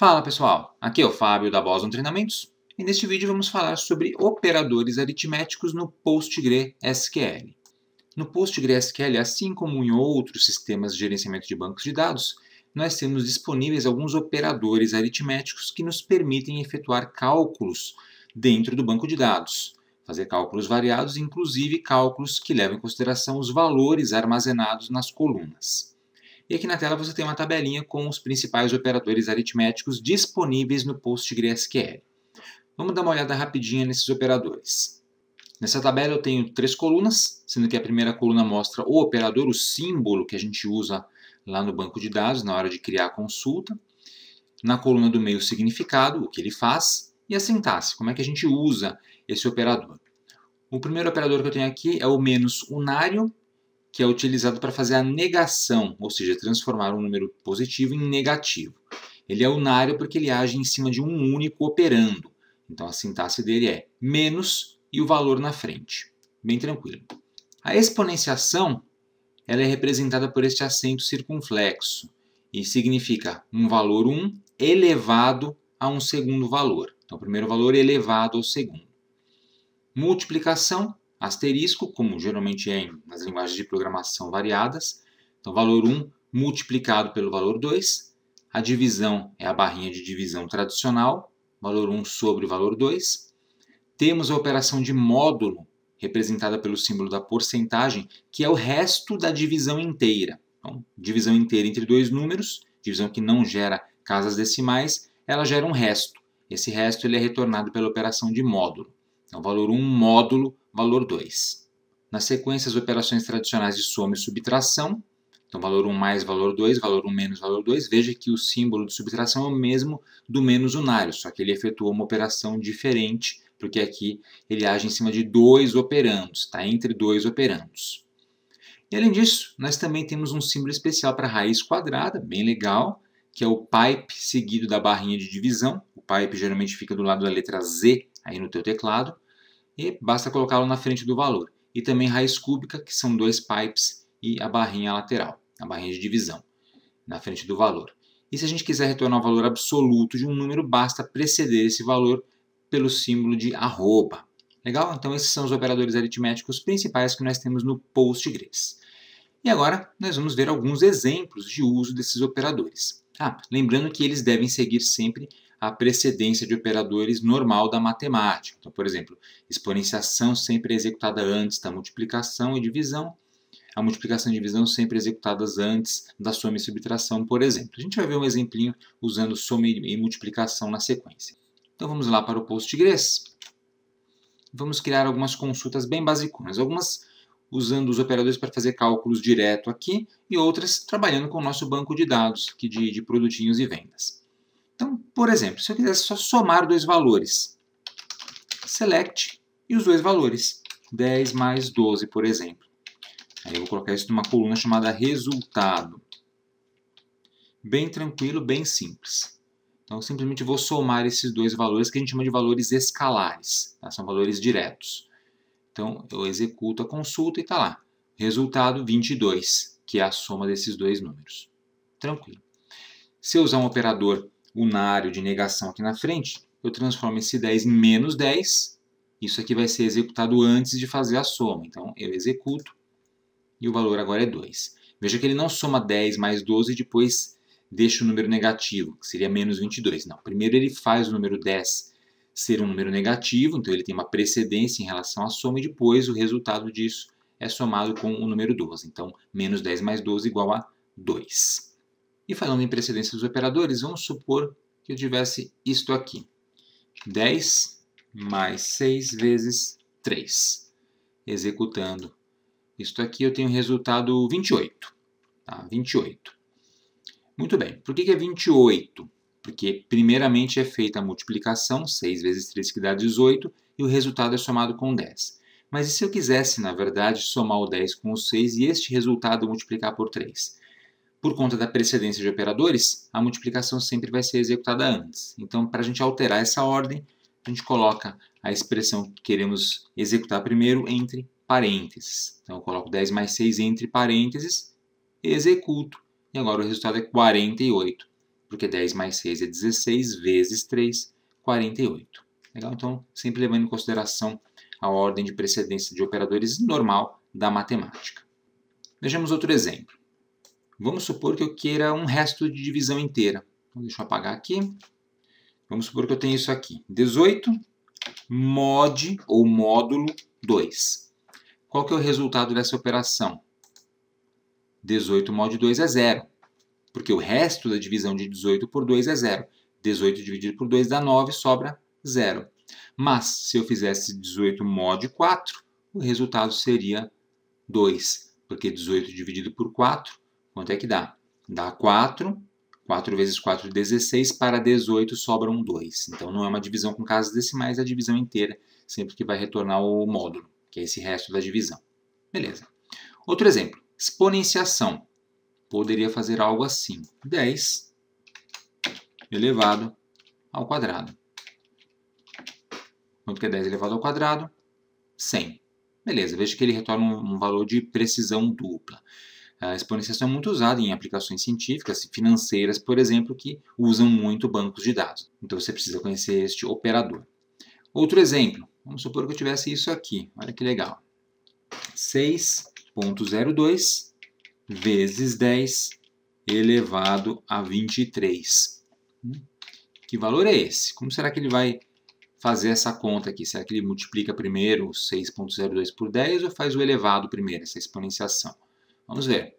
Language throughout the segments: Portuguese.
Fala pessoal, aqui é o Fábio da Boston Treinamentos e neste vídeo vamos falar sobre operadores aritméticos no PostgreSQL. No PostgreSQL, assim como em outros sistemas de gerenciamento de bancos de dados, nós temos disponíveis alguns operadores aritméticos que nos permitem efetuar cálculos dentro do banco de dados, fazer cálculos variados, inclusive cálculos que levam em consideração os valores armazenados nas colunas. E aqui na tela você tem uma tabelinha com os principais operadores aritméticos disponíveis no PostgreSQL. Vamos dar uma olhada rapidinha nesses operadores. Nessa tabela eu tenho 3 colunas, sendo que a primeira coluna mostra o operador, o símbolo que a gente usa lá no banco de dados na hora de criar a consulta. Na coluna do meio, o significado, o que ele faz, e a sintaxe, como é que a gente usa esse operador. O primeiro operador que eu tenho aqui é o menos unário, que é utilizado para fazer a negação, ou seja, transformar um número positivo em negativo. Ele é unário porque ele age em cima de um único operando. Então a sintaxe dele é menos e o valor na frente. Bem tranquilo. A exponenciação ela é representada por este acento circunflexo e significa um valor 1 elevado a um segundo valor. Então o primeiro valor elevado ao segundo. Multiplicação, asterisco, como geralmente é nas linguagens de programação variadas. Então, valor 1 multiplicado pelo valor 2. A divisão é a barrinha de divisão tradicional, valor 1 sobre o valor 2. Temos a operação de módulo, representada pelo símbolo da porcentagem, que é o resto da divisão inteira. Então, divisão inteira entre dois números, divisão que não gera casas decimais, ela gera um resto. Esse resto ele é retornado pela operação de módulo. Então, valor 1 módulo, valor 2. Na sequência, as operações tradicionais de soma e subtração. Então, valor 1 mais valor 2, valor 1 menos valor 2. Veja que o símbolo de subtração é o mesmo do menos unário, só que ele efetuou uma operação diferente, porque aqui ele age em cima de dois operandos, está entre dois operandos. E além disso, nós também temos um símbolo especial para raiz quadrada, bem legal, que é o pipe seguido da barrinha de divisão. O pipe geralmente fica do lado da letra Z aí no teu teclado. E basta colocá-lo na frente do valor. E também raiz cúbica, que são dois pipes e a barrinha lateral, a barrinha de divisão, na frente do valor. E se a gente quiser retornar o valor absoluto de um número, basta preceder esse valor pelo símbolo de arroba. Legal? Então esses são os operadores aritméticos principais que nós temos no Postgres. E agora nós vamos ver alguns exemplos de uso desses operadores. Lembrando que eles devem seguir sempre a precedência de operadores normal da matemática. Então, por exemplo, exponenciação sempre é executada antes da multiplicação e divisão. A multiplicação e divisão sempre executadas antes da soma e subtração, por exemplo. A gente vai ver um exemplinho usando soma e multiplicação na sequência. Então vamos lá para o Postgres. Vamos criar algumas consultas bem basiconas. Algumas usando os operadores para fazer cálculos direto aqui e outras trabalhando com o nosso banco de dados aqui de produtinhos e vendas. Então, por exemplo, se eu quisesse só somar dois valores, select e os dois valores, 10 mais 12, por exemplo. Aí eu vou colocar isso numa coluna chamada resultado. Bem tranquilo, bem simples. Então, eu simplesmente vou somar esses dois valores que a gente chama de valores escalares, tá? São valores diretos. Então, eu executo a consulta e está lá. Resultado 22, que é a soma desses dois números. Tranquilo. Se eu usar um operador unário de negação aqui na frente, eu transformo esse 10 em menos 10. Isso aqui vai ser executado antes de fazer a soma. Então, eu executo e o valor agora é 2. Veja que ele não soma 10 mais 12 e depois deixa o número negativo, que seria menos 22. Não, primeiro ele faz o número 10 ser um número negativo, então ele tem uma precedência em relação à soma e depois o resultado disso é somado com o número 12. Então, menos 10 mais 12 igual a 2. E falando em precedência dos operadores, vamos supor que eu tivesse isto aqui. 10 mais 6 vezes 3. Executando isto aqui, eu tenho o resultado 28. Tá? 28. Muito bem. Por que é 28? Porque primeiramente é feita a multiplicação, 6 vezes 3 que dá 18, e o resultado é somado com 10. Mas e se eu quisesse, na verdade, somar o 10 com o 6 e este resultado multiplicar por 3? Por conta da precedência de operadores, a multiplicação sempre vai ser executada antes. Então, para a gente alterar essa ordem, a gente coloca a expressão que queremos executar primeiro entre parênteses. Então, eu coloco 10 mais 6 entre parênteses, executo, e agora o resultado é 48. porque 10 mais 6 é 16, vezes 3, 48. Legal? Então, sempre levando em consideração a ordem de precedência de operadores normal da matemática. Vejamos outro exemplo. Vamos supor que eu queira um resto de divisão inteira. Então, deixa eu apagar aqui. Vamos supor que eu tenho isso aqui. 18 mod ou módulo 2. Qual que é o resultado dessa operação? 18 mod 2 é 0. Porque o resto da divisão de 18 por 2 é 0. 18 dividido por 2 dá 9, sobra 0. Mas, se eu fizesse 18 mod 4, o resultado seria 2. Porque 18 dividido por 4, quanto é que dá? Dá 4. 4 vezes 4, 16. Para 18 sobram 2. Então, não é uma divisão com casas decimais, é a divisão inteira, sempre que vai retornar o módulo, que é esse resto da divisão. Beleza. Outro exemplo. Exponenciação. Poderia fazer algo assim. 10 elevado ao quadrado. Quanto que é 10 elevado ao quadrado? 100. Beleza, veja que ele retorna um valor de precisão dupla. A exponenciação é muito usada em aplicações científicas e financeiras, por exemplo, que usam muito bancos de dados. Então você precisa conhecer este operador. Outro exemplo. Vamos supor que eu tivesse isso aqui. Olha que legal. 6,02 vezes 10 elevado a 23. Que valor é esse? Como será que ele vai fazer essa conta aqui? Será que ele multiplica primeiro 6,02 por 10 ou faz o elevado primeiro, essa exponenciação? Vamos ver.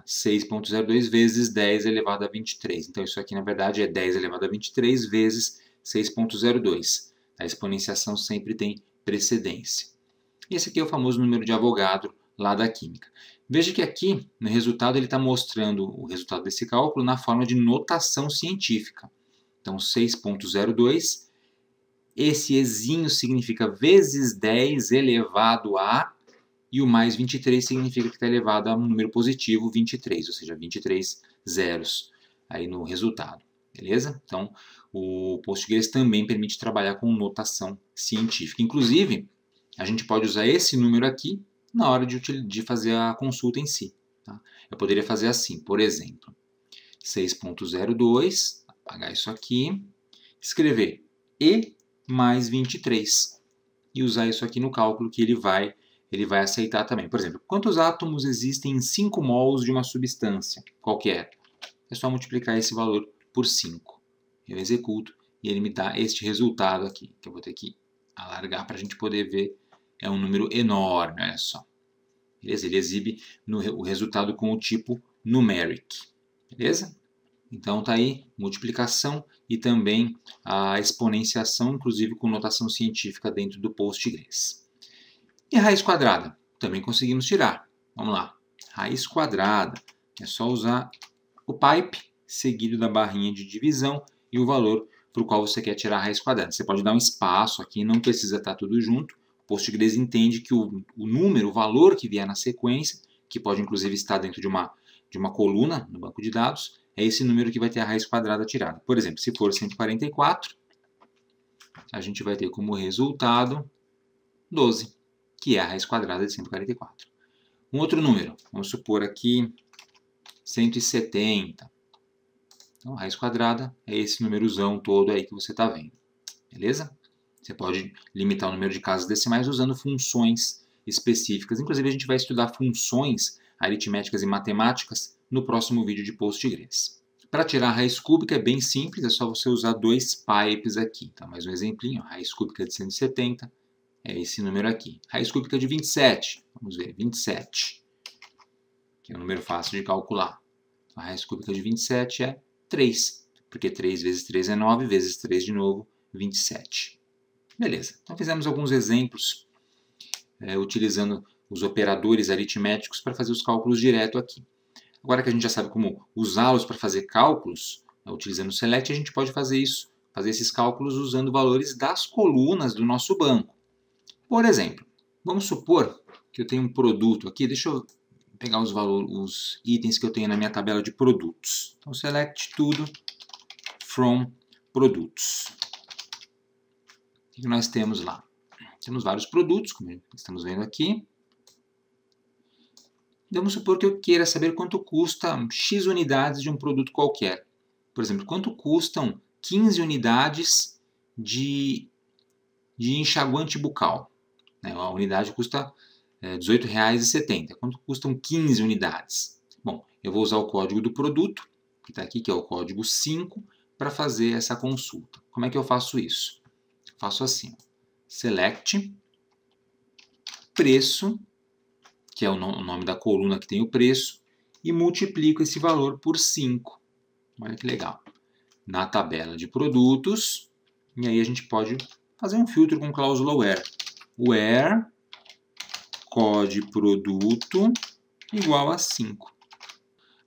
6,02 vezes 10 elevado a 23. Então, isso aqui, na verdade, é 10 elevado a 23 vezes 6,02. A exponenciação sempre tem precedência. E esse aqui é o famoso número de Avogadro lá da química. Veja que aqui, no resultado, ele está mostrando o resultado desse cálculo na forma de notação científica. Então, 6,02, esse ezinho significa vezes 10 elevado a, e o mais 23 significa que está elevado a um número positivo, 23, ou seja, 23 zeros aí no resultado. Beleza? Então, o Postgres também permite trabalhar com notação científica. Inclusive, a gente pode usar esse número aqui na hora de fazer a consulta em si. Tá? Eu poderia fazer assim, por exemplo, 6,02, apagar isso aqui, escrever E mais 23 e usar isso aqui no cálculo que ele vai aceitar também. Por exemplo, quantos átomos existem em 5 mols de uma substância qualquer? É só multiplicar esse valor por 5. Eu executo e ele me dá este resultado aqui, que eu vou ter que alargar para a gente poder ver. É um número enorme, olha só. Beleza? Ele exibe o resultado com o tipo numeric. Beleza? Então está aí multiplicação e também a exponenciação, inclusive com notação científica dentro do Postgres. E a raiz quadrada? Também conseguimos tirar. Vamos lá. Raiz quadrada. É só usar o pipe seguido da barrinha de divisão e o valor para o qual você quer tirar a raiz quadrada. Você pode dar um espaço aqui, não precisa estar tudo junto. O Postgres entende que o número, o valor que vier na sequência, que pode inclusive estar dentro de uma coluna no banco de dados, é esse número que vai ter a raiz quadrada tirada. Por exemplo, se for 144, a gente vai ter como resultado 12, que é a raiz quadrada de 144. Um outro número, vamos supor aqui 170. Então, a raiz quadrada é esse númerozão todo aí que você está vendo. Beleza? Você pode limitar o número de casas decimais usando funções específicas. Inclusive, a gente vai estudar funções aritméticas e matemáticas no próximo vídeo de Postgres. Para tirar a raiz cúbica é bem simples, é só você usar dois pipes aqui. Então, mais um exemplinho, raiz cúbica de 170 é esse número aqui. Raiz cúbica de 27, vamos ver, 27, que é um número fácil de calcular. A raiz cúbica de 27 é 3, porque 3 vezes 3 é 9, vezes 3 de novo, 27. Beleza, então fizemos alguns exemplos utilizando os operadores aritméticos para fazer os cálculos direto aqui. Agora que a gente já sabe como usá-los para fazer cálculos, utilizando o select, a gente pode fazer isso, fazer esses cálculos usando valores das colunas do nosso banco. Por exemplo, vamos supor que eu tenho um produto aqui, deixa eu pegar os itens que eu tenho na minha tabela de produtos. Então, select tudo from produtos. O que nós temos lá? Temos vários produtos, como estamos vendo aqui. Vamos supor que eu queira saber quanto custa X unidades de um produto qualquer. Por exemplo, quanto custam 15 unidades de enxaguante bucal? A unidade custa R$ 18,70. Quanto custam 15 unidades? Bom, eu vou usar o código do produto, que está aqui, que é o código 5, para fazer essa consulta. Como é que eu faço isso? Faço assim, select, preço, que é o nome da coluna que tem o preço, e multiplico esse valor por 5. Olha que legal. Na tabela de produtos, e aí a gente pode fazer um filtro com cláusula where. Where code produto igual a 5.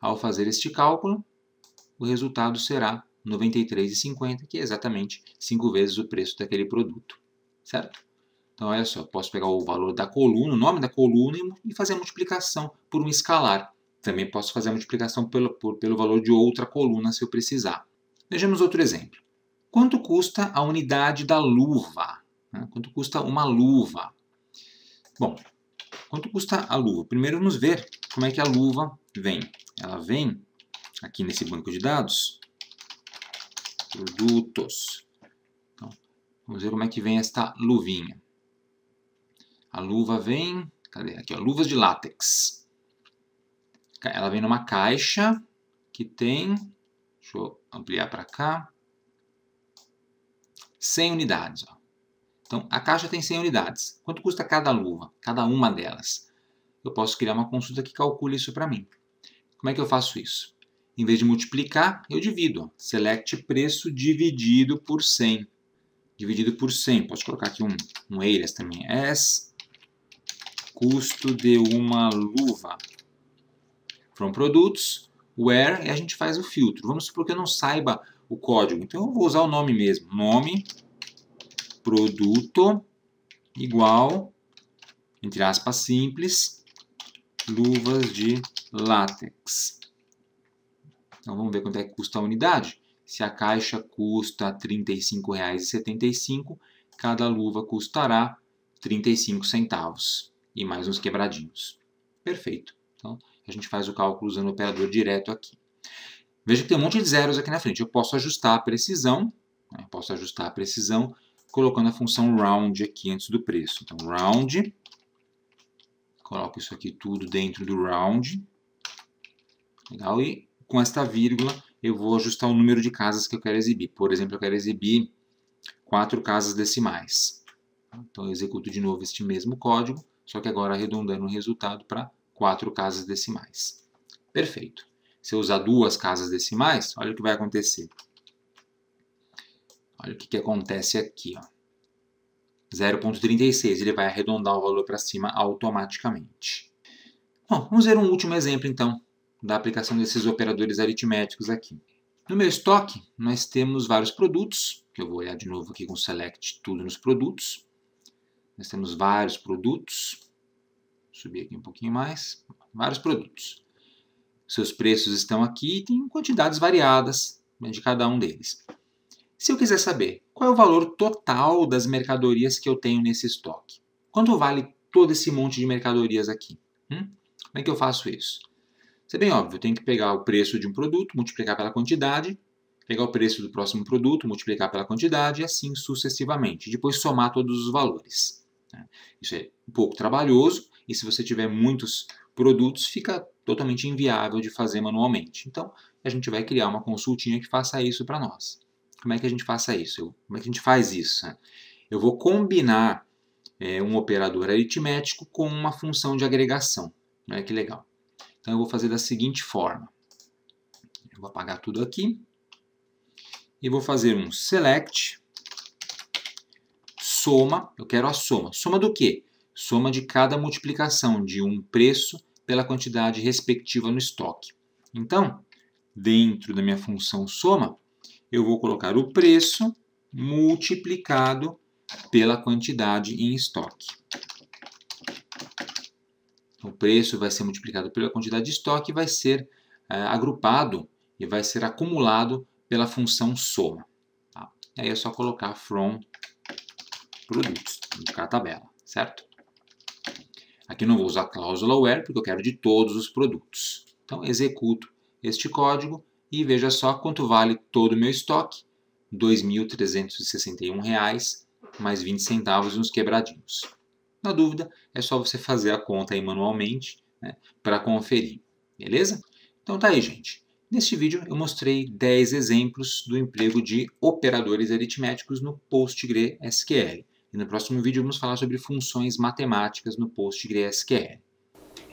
Ao fazer este cálculo, o resultado será R$ 93,50, que é exatamente 5 vezes o preço daquele produto, certo? Então, olha só, posso pegar o valor da coluna, o nome da coluna e fazer a multiplicação por um escalar. Também posso fazer a multiplicação pelo valor de outra coluna se eu precisar. Vejamos outro exemplo. Quanto custa a unidade da luva? Quanto custa uma luva? Bom, quanto custa a luva? Primeiro vamos ver como é que a luva vem. Ela vem aqui nesse banco de dados, produtos. Então, vamos ver como é que vem esta luvinha. A luva vem, cadê? Aqui, ó, luvas de látex. Ela vem numa caixa que tem, deixa eu ampliar para cá, 100 unidades. Ó. Então, a caixa tem 100 unidades. Quanto custa cada luva? Cada uma delas? Eu posso criar uma consulta que calcule isso para mim. Como é que eu faço isso? Em vez de multiplicar, eu divido. Ó. Select preço dividido por 100. Dividido por 100. Posso colocar aqui um alias também. As custo de uma luva. From produtos, where, e a gente faz o filtro. Vamos supor que eu não saiba o código. Então, eu vou usar o nome mesmo. Nome, produto, igual, entre aspas, simples, luvas de látex. Então, vamos ver quanto é que custa a unidade. Se a caixa custa R$ 35,75, cada luva custará 35 centavos. E mais uns quebradinhos. Perfeito. Então, a gente faz o cálculo usando o operador direto aqui. Veja que tem um monte de zeros aqui na frente. Eu posso ajustar a precisão. Colocando a função round aqui antes do preço. Então, round. Coloco isso aqui tudo dentro do round. Legal. E com esta vírgula, eu vou ajustar o número de casas que eu quero exibir. Por exemplo, eu quero exibir 4 casas decimais. Então, eu executo de novo este mesmo código, só que agora arredondando o resultado para 4 casas decimais. Perfeito. Se eu usar 2 casas decimais, olha o que vai acontecer. Olha o que acontece aqui. 0,36, ele vai arredondar o valor para cima automaticamente. Bom, vamos ver um último exemplo, então, da aplicação desses operadores aritméticos aqui. No meu estoque, nós temos vários produtos, que eu vou olhar de novo aqui com Select tudo nos produtos. Nós temos vários produtos. Vou subir aqui um pouquinho mais. Vários produtos. Seus preços estão aqui e tem quantidades variadas de cada um deles. Se eu quiser saber qual é o valor total das mercadorias que eu tenho nesse estoque, quanto vale todo esse monte de mercadorias aqui? Como é que eu faço isso? Isso é bem óbvio, eu tenho que pegar o preço de um produto, multiplicar pela quantidade, pegar o preço do próximo produto, multiplicar pela quantidade e assim sucessivamente. Depois somar todos os valores. Isso é um pouco trabalhoso e se você tiver muitos produtos, fica totalmente inviável de fazer manualmente. Então, a gente vai criar uma consultinha que faça isso para nós. Como é que a gente faça isso? Como é que a gente faz isso? Eu vou combinar um operador aritmético com uma função de agregação. Olha que legal. Então, eu vou fazer da seguinte forma. Eu vou apagar tudo aqui. E vou fazer um select, soma, eu quero a soma. Soma do quê? Soma de cada multiplicação de um preço pela quantidade respectiva no estoque. Então, dentro da minha função soma, eu vou colocar o preço multiplicado pela quantidade em estoque. O preço vai ser multiplicado pela quantidade de estoque e vai ser agrupado e vai ser acumulado pela função soma. Tá? E aí é só colocar from produtos, colocar a tabela, certo? Aqui não vou usar a cláusula where, porque eu quero de todos os produtos. Então, executo este código e veja só quanto vale todo o meu estoque, R$ 2.361 mais 20 centavos nos quebradinhos. Na dúvida, é só você fazer a conta aí manualmente, né, para conferir, beleza? Então tá aí, gente. Neste vídeo eu mostrei 10 exemplos do emprego de operadores aritméticos no PostgreSQL. E no próximo vídeo vamos falar sobre funções matemáticas no PostgreSQL.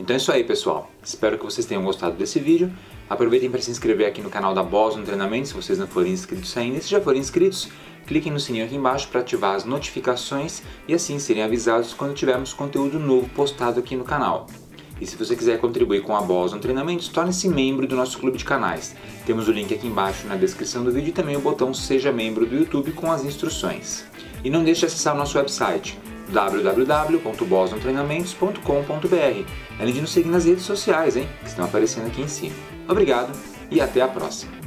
Então é isso aí, pessoal. Espero que vocês tenham gostado desse vídeo. Aproveitem para se inscrever aqui no canal da Boston Treinamento, se vocês não forem inscritos ainda. E se já forem inscritos, cliquem no sininho aqui embaixo para ativar as notificações e assim serem avisados quando tivermos conteúdo novo postado aqui no canal. E se você quiser contribuir com a Boston Treinamentos, torne-se membro do nosso clube de canais. Temos o link aqui embaixo na descrição do vídeo e também o botão Seja Membro do YouTube com as instruções. E não deixe de acessar o nosso website www.bostontreinamentos.com.br, além de nos seguir nas redes sociais, que estão aparecendo aqui em cima. Obrigado e até a próxima!